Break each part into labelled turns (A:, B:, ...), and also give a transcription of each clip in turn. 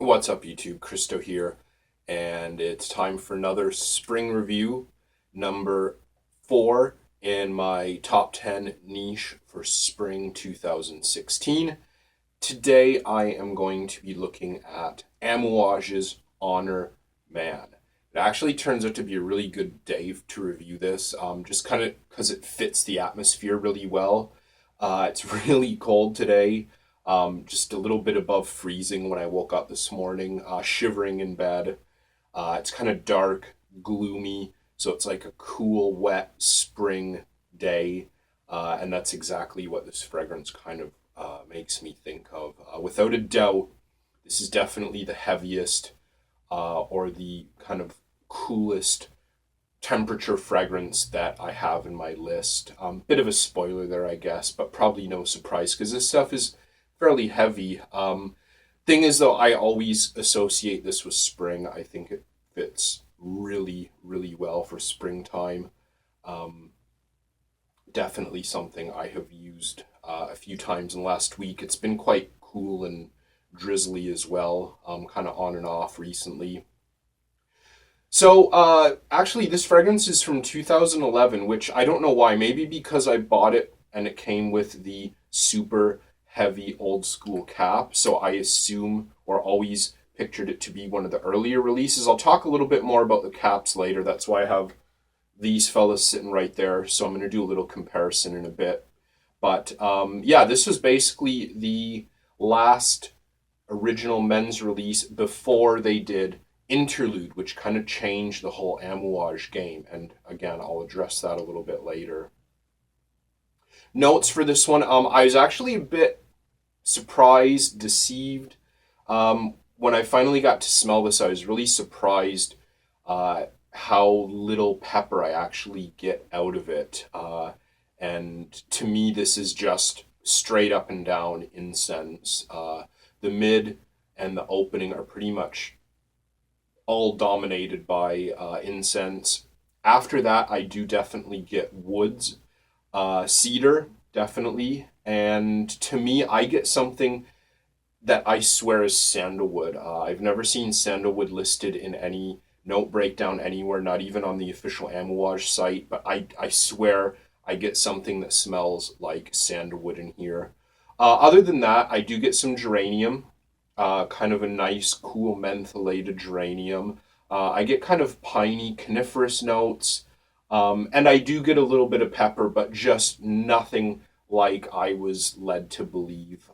A: What's up, YouTube? Kristo here, and it's time for another spring review, number 4 in my top 10 niche for spring 2016. Today, I am going to be looking at Amouage's Honor Man. It actually turns out to be a really good day to review this, just kind of because it fits the atmosphere really well. It's really cold today. Just a little bit above freezing when I woke up this morning, shivering in bed. It's kind of dark, gloomy, so it's like a cool, wet spring day, and that's exactly what this fragrance kind of makes me think of. Without a doubt, this is definitely the heaviest or the kind of coolest temperature fragrance that I have in my list. Bit of a spoiler there, I guess, but probably no surprise because this stuff is fairly heavy. Thing is, though, I always associate this with spring. I think it fits really, really well for springtime. Definitely something I have used a few times in the last week. It's been quite cool and drizzly as well, kind of on and off recently. So, actually, this fragrance is from 2011, which I don't know why. Maybe because I bought it and it came with the super heavy old school cap, so I assume or always pictured it to be one of the earlier releases. I'll talk a little bit more about the caps later. That's why I have these fellas sitting right there, so I'm going to do a little comparison in a bit. But yeah, this was basically the last original men's release before they did Interlude, which kind of changed the whole Amouage game. And again, I'll address that a little bit later. Notes for this one, I was actually a bit surprised, deceived. When I finally got to smell this, I was really surprised how little pepper I actually get out of it. And to me, this is just straight up and down incense. The mid and the opening are pretty much all dominated by incense. After that, I do definitely get woods. Cedar, definitely. And to me, I get something that I swear is sandalwood. I've never seen sandalwood listed in any note breakdown anywhere, not even on the official Amouage site, but I swear I get something that smells like sandalwood in here. Other than that, I do get some geranium, kind of a nice, cool mentholated geranium. I get kind of piney, coniferous notes. And I do get a little bit of pepper, but just nothing like I was led to believe.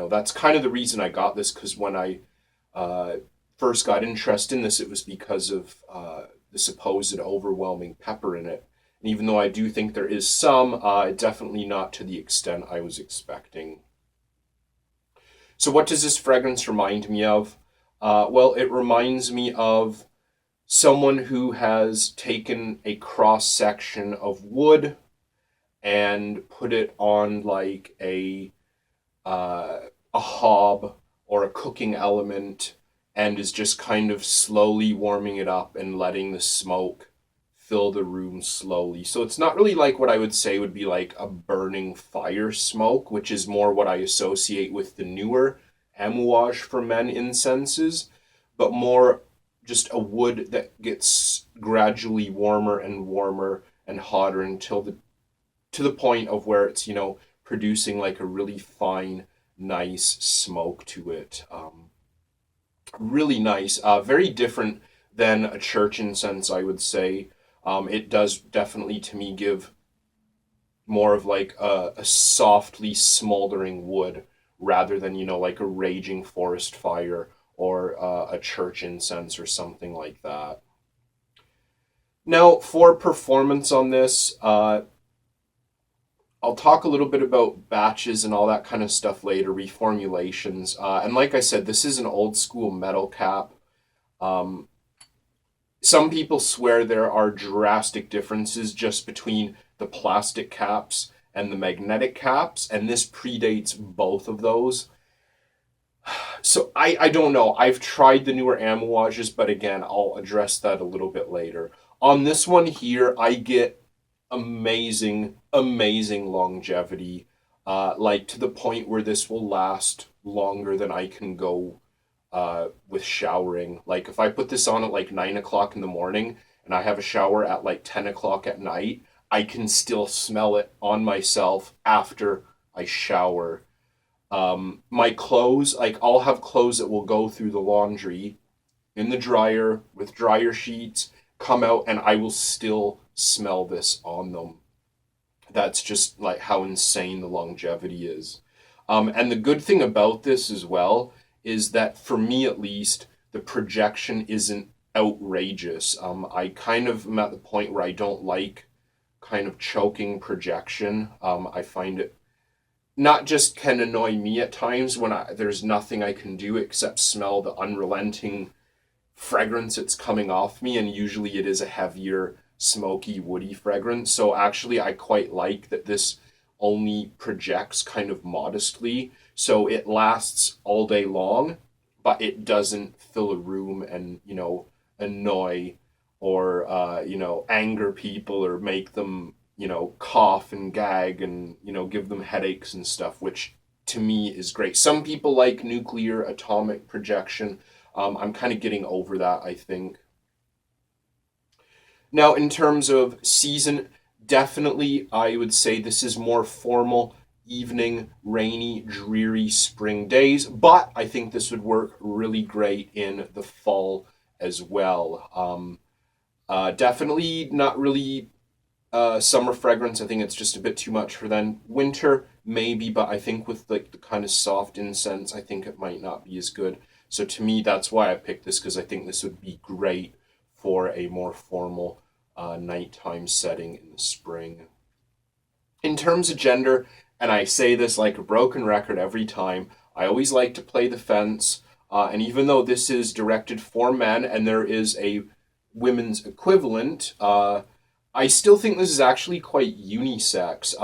A: That's kind of the reason I got this, because when I first got interested in this, it was because of the supposed overwhelming pepper in it. And even though I do think there is some, definitely not to the extent I was expecting. So what does this fragrance remind me of? Well, it reminds me of someone who has taken a cross section of wood and put it on like a hob or a cooking element and is just kind of slowly warming it up and letting the smoke fill the room slowly. So it's not really like what I would say would be like a burning fire smoke, which is more what I associate with the newer Amouage for Men incenses, but more just a wood that gets gradually warmer and hotter until to the point of where it's, producing like a really fine, nice smoke to it. Really nice. Very different than a church incense, I would say. It does definitely, to me, give more of like a softly smoldering wood rather than, like a raging forest fire or a church incense or something like that. Now, for performance on this, I'll talk a little bit about batches and all that kind of stuff later, reformulations. And like I said, this is an old school metal cap. Some people swear there are drastic differences just between the plastic caps and the magnetic caps, and this predates both of those. So I don't know. I've tried the newer Amouages, but again, I'll address that a little bit later. On this one here, I get amazing longevity, like to the point where this will last longer than I can go with showering. Like if I put this on at like 9 o'clock in the morning and I have a shower at like 10 o'clock at night, I can still smell it on myself after I shower. My clothes, like I'll have clothes that will go through the laundry in the dryer with dryer sheets, come out, and I will still smell this on them. That's just like how insane the longevity is. And the good thing about this as well is that for me at least, the projection isn't outrageous. I kind of am at the point where I don't like kind of choking projection. I find it not just can annoy me at times when there's nothing I can do except smell the unrelenting fragrance that's coming off me, and usually it is a heavier, smoky, woody fragrance. So actually, I quite like that this only projects kind of modestly, so it lasts all day long, but it doesn't fill a room and annoy or anger people or make them cough and gag and give them headaches and stuff, which to me is great. Some people like nuclear atomic projection. I'm kind of getting over that, I think. Now, in terms of season, definitely I would say this is more formal, evening, rainy, dreary spring days, but I think this would work really great in the fall as well. Definitely not really summer fragrance. I think it's just a bit too much for then. Winter, maybe, but I think with like the kind of soft incense, I think it might not be as good. So to me, that's why I picked this, because I think this would be great for a more formal nighttime setting in the spring. In terms of gender, and I say this like a broken record every time, I always like to play the fence. And even though this is directed for men and there is a women's equivalent, I still think this is actually quite unisex.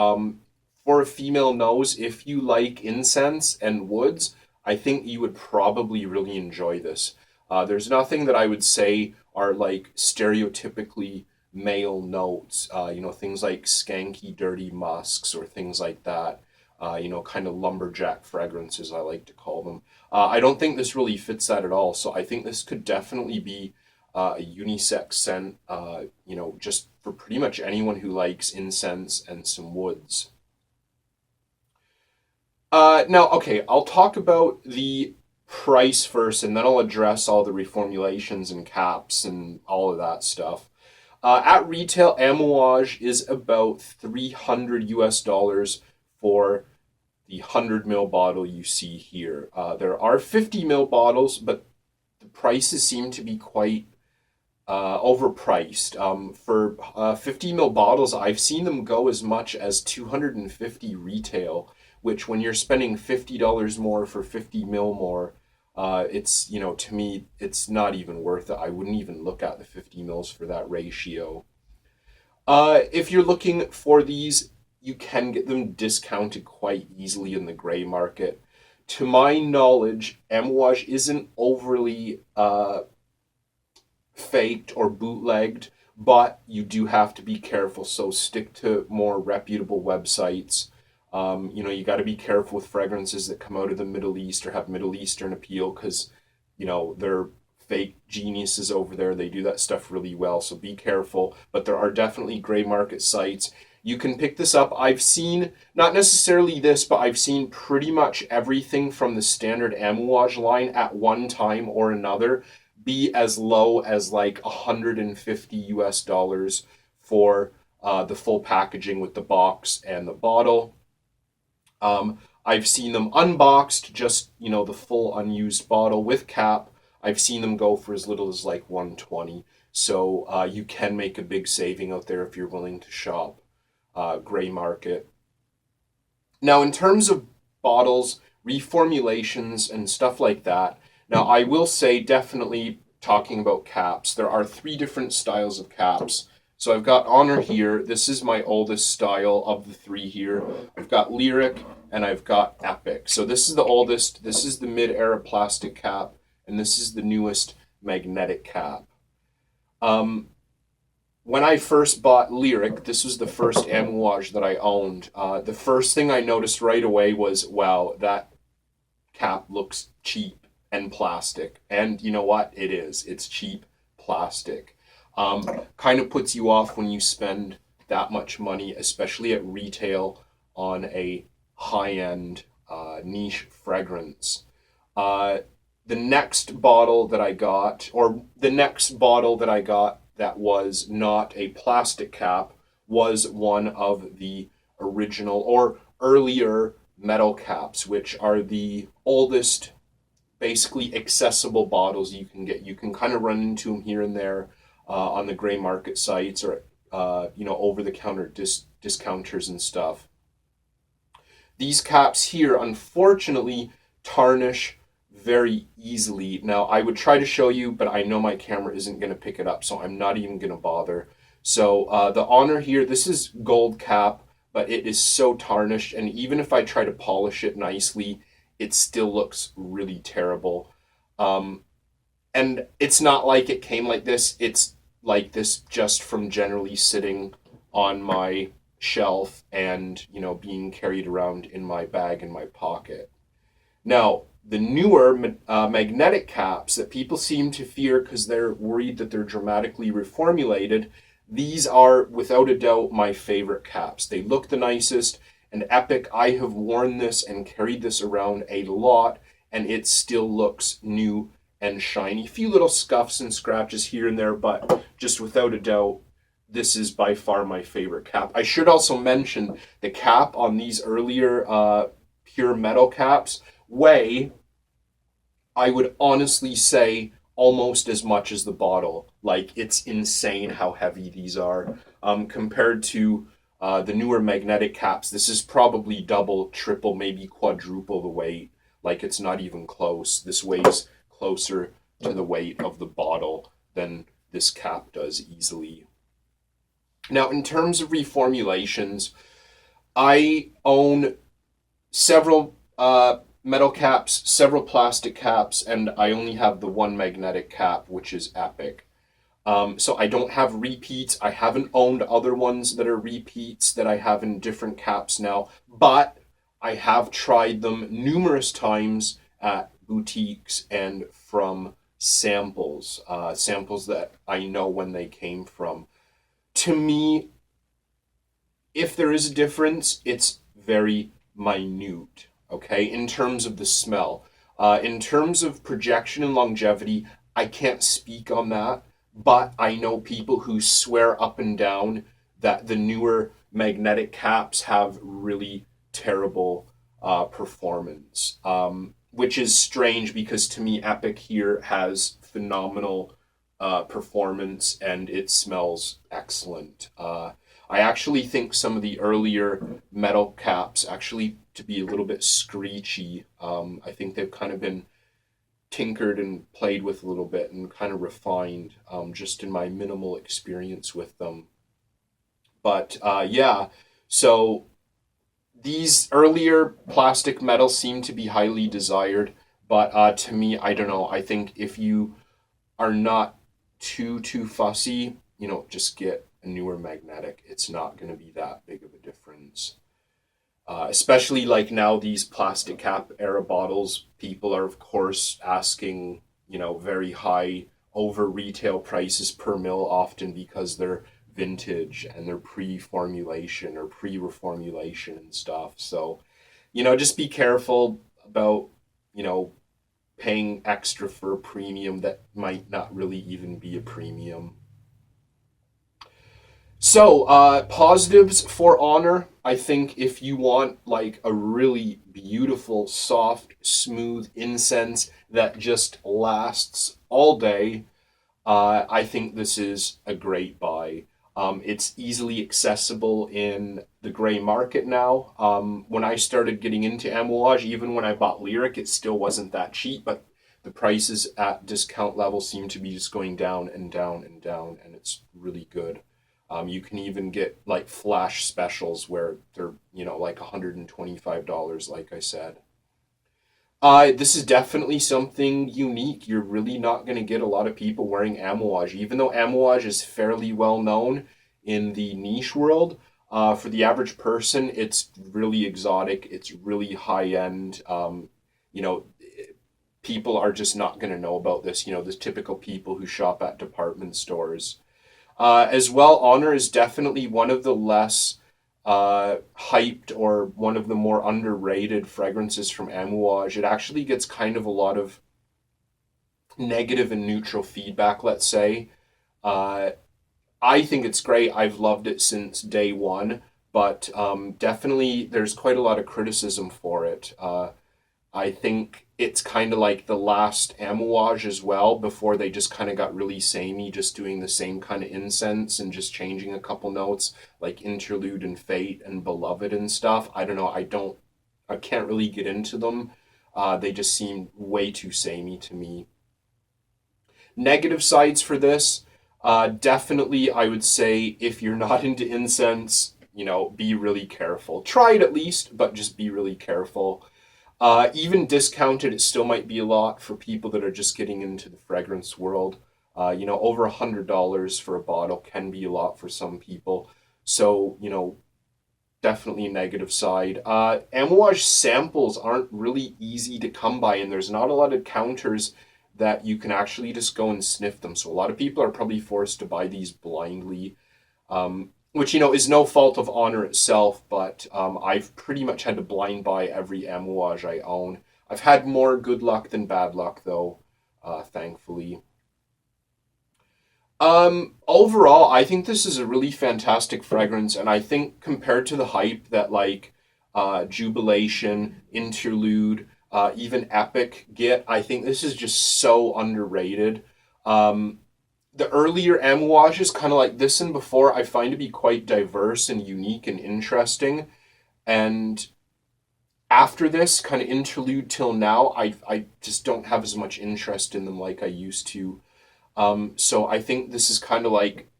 A: For a female nose, if you like incense and woods, I think you would probably really enjoy this. There's nothing that I would say are like stereotypically male notes, things like skanky, dirty musks or things like that, kind of lumberjack fragrances, I like to call them. I don't think this really fits that at all. So I think this could definitely be a unisex scent, just for pretty much anyone who likes incense and some woods. Now, okay, I'll talk about the price first, and then I'll address all the reformulations and caps and all of that stuff. At retail, Amouage is about $300 for the 100 ml bottle you see here. There are 50 ml bottles, but the prices seem to be quite overpriced. For 50 ml bottles, I've seen them go as much as $250 retail, which when you're spending $50 more for 50 ml more, it's, to me, it's not even worth it. I wouldn't even look at the 50 mils for that ratio. If you're looking for these, you can get them discounted quite easily in the gray market. To my knowledge, Amouage isn't overly faked or bootlegged, but you do have to be careful. So stick to more reputable websites. You got to be careful with fragrances that come out of the Middle East or have Middle Eastern appeal, because, they're fake geniuses over there. They do that stuff really well. So be careful. But there are definitely gray market sites. You can pick this up. I've seen, not necessarily this, but I've seen pretty much everything from the standard Amouage line at one time or another be as low as like $150 for the full packaging with the box and the bottle. I've seen them unboxed, just, the full unused bottle with cap. I've seen them go for as little as like $120. So you can make a big saving out there if you're willing to shop gray market. Now, in terms of bottles, reformulations, and stuff like that, now I will say, definitely talking about caps, there are 3 different styles of caps. So I've got Honor here. This is my oldest style of the 3 here. I've got Lyric and I've got Epic. So this is the oldest. This is the mid-era plastic cap, and this is the newest magnetic cap. When I first bought Lyric, this was the first Amouage that I owned. The first thing I noticed right away was, wow, that cap looks cheap. and plastic. And you know what? It is. It's cheap plastic. Kind of puts you off when you spend that much money, especially at retail, on a high-end niche fragrance. The next bottle that I got, or the next bottle that I got that was not a plastic cap, was one of the original or earlier metal caps, which are the oldest, basically accessible bottles you can get. You can kind of run into them here and there on the gray market sites or over-the-counter discounters and stuff. These caps here, unfortunately, tarnish very easily. Now, I would try to show you, but I know my camera isn't going to pick it up, so I'm not even going to bother. So the Honor here, this is gold cap, but it is so tarnished, and even if I try to polish it nicely, it still looks really terrible. And it's not like it came like this. It's like this just from generally sitting on my shelf and, being carried around in my bag in my pocket. Now, the newer magnetic caps that people seem to fear because they're worried that they're dramatically reformulated, these are without a doubt my favorite caps. They look the nicest, and Epic, I have worn this and carried this around a lot, and it still looks new and shiny. A few little scuffs and scratches here and there, but just without a doubt, this is by far my favorite cap. I should also mention the cap on these earlier pure metal caps weigh, I would honestly say, almost as much as the bottle. Like, it's insane how heavy these are. Compared to the newer magnetic caps, this is probably double, triple, maybe quadruple the weight. Like, it's not even close. This weighs closer to the weight of the bottle than this cap does easily. Now, in terms of reformulations, I own several metal caps, several plastic caps, and I only have the one magnetic cap, which is Epic. So I don't have repeats. I haven't owned other ones that are repeats that I have in different caps now, but I have tried them numerous times at boutiques and from samples that I know when they came from. To me, if there is a difference, it's very minute. Okay, in terms of the smell. In terms of projection and longevity, I can't speak on that, but I know people who swear up and down that the newer magnetic caps have really terrible performance, which is strange because to me, Epic here has phenomenal performance and it smells excellent. I actually think some of the earlier metal caps actually to be a little bit screechy. I think they've kind of been tinkered and played with a little bit and kind of refined, just in my minimal experience with them. But yeah, so these earlier plastic metals seem to be highly desired, but to me, I don't know. I think if you are not too fussy, just get a newer magnetic. It's not going to be that big of a difference. Especially like now these plastic cap era bottles, people are of course asking, very high over retail prices per mil often because they're vintage and they're pre-formulation or pre-reformulation and stuff. So, just be careful about, paying extra for a premium that might not really even be a premium. So, positives for Honor. I think if you want like a really beautiful, soft, smooth incense that just lasts all day, I think this is a great buy. It's easily accessible in the gray market now. When I started getting into Amouage, even when I bought Lyric, it still wasn't that cheap, but the prices at discount level seem to be just going down and down and down, and it's really good. You can even get like flash specials where they're, like $125, like I said. This is definitely something unique. You're really not going to get a lot of people wearing Amouage, even though Amouage is fairly well known in the niche world. For the average person, it's really exotic. It's really high end. people are just not going to know about this, the typical people who shop at department stores. As well, Honor is definitely one of the less hyped or one of the more underrated fragrances from Amouage. It actually gets kind of a lot of negative and neutral feedback, let's say. I think it's great. I've loved it since day one, but definitely there's quite a lot of criticism for it. I think it's kind of like the last Amouage as well, before they just kind of got really samey, just doing the same kind of incense and just changing a couple notes, like Interlude and Fate and Beloved and stuff. I don't know. I can't really get into them. They just seem way too samey to me. Negative sides for this, definitely I would say if you're not into incense, be really careful. Try it at least, but just be really careful. Even discounted, it still might be a lot for people that are just getting into the fragrance world. Over $100 for a bottle can be a lot for some people. So, definitely a negative side. Amouage samples aren't really easy to come by, and there's not a lot of counters that you can actually just go and sniff them. So a lot of people are probably forced to buy these blindly, which, is no fault of Honor itself, but I've pretty much had to blind buy every Amouage I own. I've had more good luck than bad luck, though, thankfully. Overall, I think this is a really fantastic fragrance, and I think compared to the hype that, like, Jubilation, Interlude, even Epic get, I think this is just so underrated. The earlier Amouages, kind of like this and before, I find to be quite diverse and unique and interesting. And after this, kind of Interlude till now, I just don't have as much interest in them like I used to. So I think this is kind of like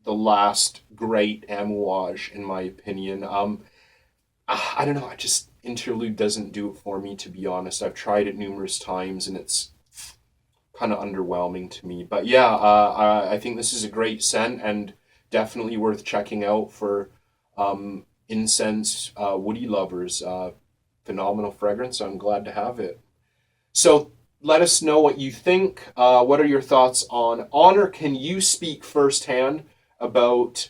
A: the last great Amouage, in my opinion. I don't know, Interlude doesn't do it for me, to be honest. I've tried it numerous times, and it's kind of underwhelming to me. But yeah, I think this is a great scent and definitely worth checking out for incense woody lovers. Phenomenal fragrance. I'm glad to have it. So let us know what you think. What are your thoughts on Honor? Can you speak firsthand about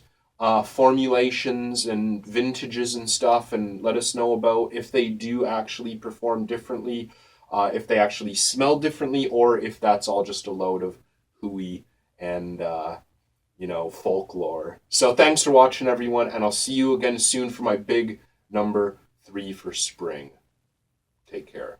A: formulations and vintages and stuff, and let us know about if they do actually perform differently, if they actually smell differently, or if that's all just a load of hooey and folklore. So thanks for watching, everyone, and I'll see you again soon for my big number 3 for spring. Take care.